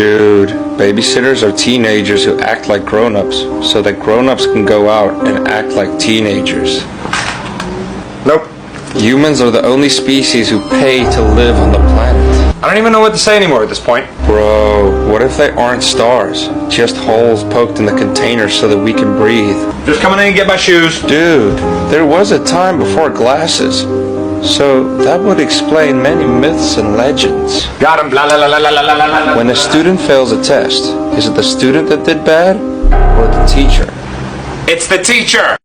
Dude, babysitters are teenagers who act like grown-ups, so that grown-ups can go out and act like teenagers. Nope. Humans are the only species who pay to live on the planet. I don't even know what to say anymore at this point. Bro, what if they aren't stars? Just holes poked in the container so that we can breathe. Just coming in and get my shoes. Dude, there was a time before glasses. So that would explain many myths and legends. Got him. Blah, blah, blah, blah, blah, blah, blah. When a student fails a test, is it the student that did bad or the teacher? It's the teacher.